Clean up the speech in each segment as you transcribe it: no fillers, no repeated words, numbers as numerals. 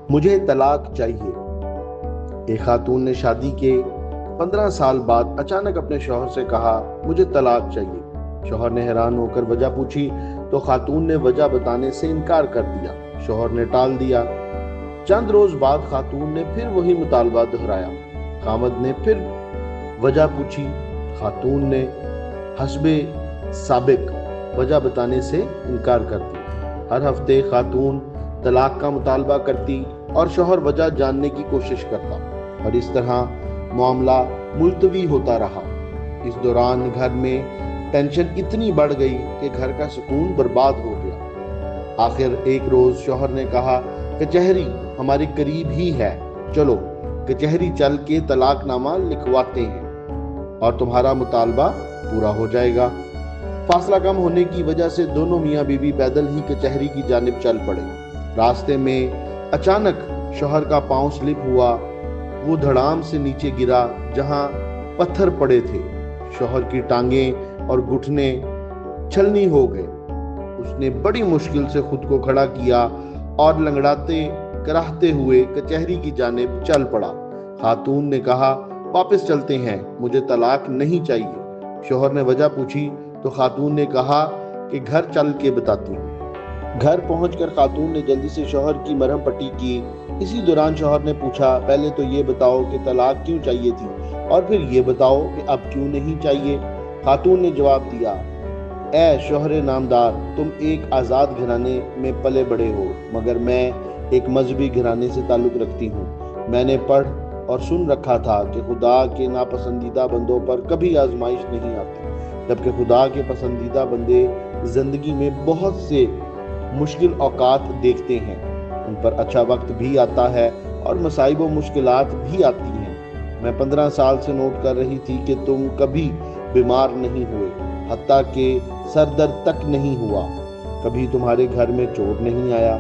مجھے طلاق چاہیے۔ ایک خاتون نے شادی کے 15 سال بعد اچانک اپنے شوہر سے کہا، مجھے طلاق چاہیے۔ شوہر نے حیران ہو کر وجہ پوچھی تو خاتون نے وجہ بتانے سے انکار کر دیا۔ شوہر نے ٹال دیا۔ چند روز بعد خاتون نے پھر وہی مطالبہ دہرایا۔ خامد نے پھر وجہ پوچھی۔ خاتون نے حسب سابق وجہ بتانے سے انکار کر دیا۔ ہر ہفتے خاتون طلاق کا مطالبہ کرتی اور شوہر وجہ جاننے کی کوشش کرتا، اور اس طرح معاملہ ملتوی ہوتا رہا۔ اس دوران گھر میں ٹینشن اتنی بڑھ گئی کہ گھر کا سکون برباد ہو گیا۔ آخر ایک روز شوہر نے کہا، کچہری ہمارے قریب ہی ہے، چلو کچہری چل کے طلاق نامہ لکھواتے ہیں اور تمہارا مطالبہ پورا ہو جائے گا۔ فاصلہ کم ہونے کی وجہ سے دونوں میاں بیوی پیدل ہی کچہری کی جانب چل پڑے۔ راستے میں اچانک شوہر کا پاؤں سلپ ہوا۔ وہ دھڑام سے نیچے گرا جہاں پتھر پڑے تھے۔ شوہر کی ٹانگیں اور گھٹنے چھلنی ہو گئے۔ اس نے بڑی مشکل سے خود کو کھڑا کیا اور لنگڑاتے کراہتے ہوئے کچہری کی جانب چل پڑا۔ خاتون نے کہا، واپس چلتے ہیں، مجھے طلاق نہیں چاہیے۔ شوہر نے وجہ پوچھی تو خاتون نے کہا کہ گھر چل کے بتاتی ہوں۔ گھر پہنچ کر خاتون نے جلدی سے شوہر کی مرہم پٹی کی۔ اسی دوران شوہر نے پوچھا، پہلے تو یہ بتاؤ کہ طلاق کیوں چاہیے تھی، اور پھر یہ بتاؤ کہ اب کیوں نہیں چاہیے۔ خاتون نے جواب دیا، اے شوہر نامدار، تم ایک آزاد گھرانے میں پلے بڑے ہو، مگر میں ایک مذہبی گھرانے سے تعلق رکھتی ہوں۔ میں نے پڑھ اور سن رکھا تھا کہ خدا کے ناپسندیدہ بندوں پر کبھی آزمائش نہیں آتی، جبکہ خدا کے پسندیدہ بندے زندگی میں بہت سے مشکل اوقات دیکھتے ہیں۔ ان پر اچھا وقت بھی آتا ہے اور مصائب و مشکلات بھی آتی ہیں۔ میں 15 سال سے نوٹ کر رہی تھی کہ تم کبھی بیمار نہیں ہوئے، حتیٰ کہ سر درد تک نہیں ہوا۔ کبھی تمہارے گھر میں چور نہیں آیا،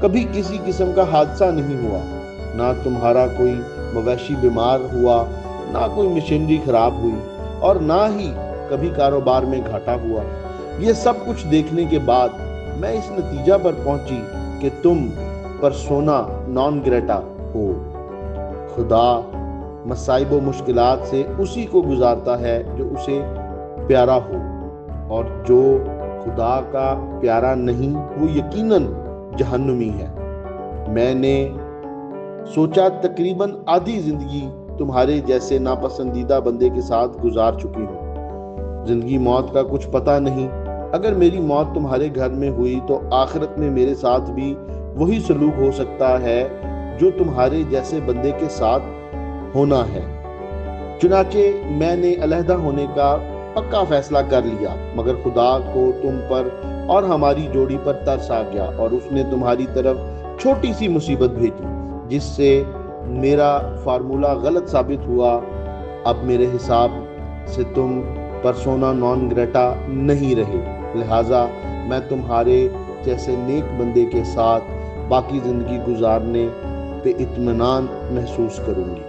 کبھی کسی قسم کا حادثہ نہیں ہوا، نہ تمہارا کوئی مویشی بیمار ہوا، نہ کوئی مشینری خراب ہوئی، اور نہ ہی کبھی کاروبار میں گھاٹا ہوا۔ یہ سب کچھ دیکھنے کے بعد میں اس نتیجہ پر پہنچی کہ تم پرسونا نان گریٹا ہو۔ خدا مصائب و مشکلات سے اسی کو گزارتا ہے جو اسے پیارا ہو، اور جو خدا کا پیارا نہیں وہ یقیناً جہنمی ہے۔ میں نے سوچا تقریباً آدھی زندگی تمہارے جیسے ناپسندیدہ بندے کے ساتھ گزار چکی ہوں۔ زندگی موت کا کچھ پتہ نہیں۔ اگر میری موت تمہارے گھر میں ہوئی تو آخرت میں میرے ساتھ بھی وہی سلوک ہو سکتا ہے جو تمہارے جیسے بندے کے ساتھ ہونا ہے۔ چنانچہ میں نے علیحدہ ہونے کا پکا فیصلہ کر لیا، مگر خدا کو تم پر اور ہماری جوڑی پر ترس آ گیا، اور اس نے تمہاری طرف چھوٹی سی مصیبت بھیجی، جس سے میرا فارمولہ غلط ثابت ہوا۔ اب میرے حساب سے تم پرسونا نان گریٹا نہیں رہے، لہٰذا میں تمہارے جیسے نیک بندے کے ساتھ باقی زندگی گزارنے پہ اطمینان محسوس کروں گی۔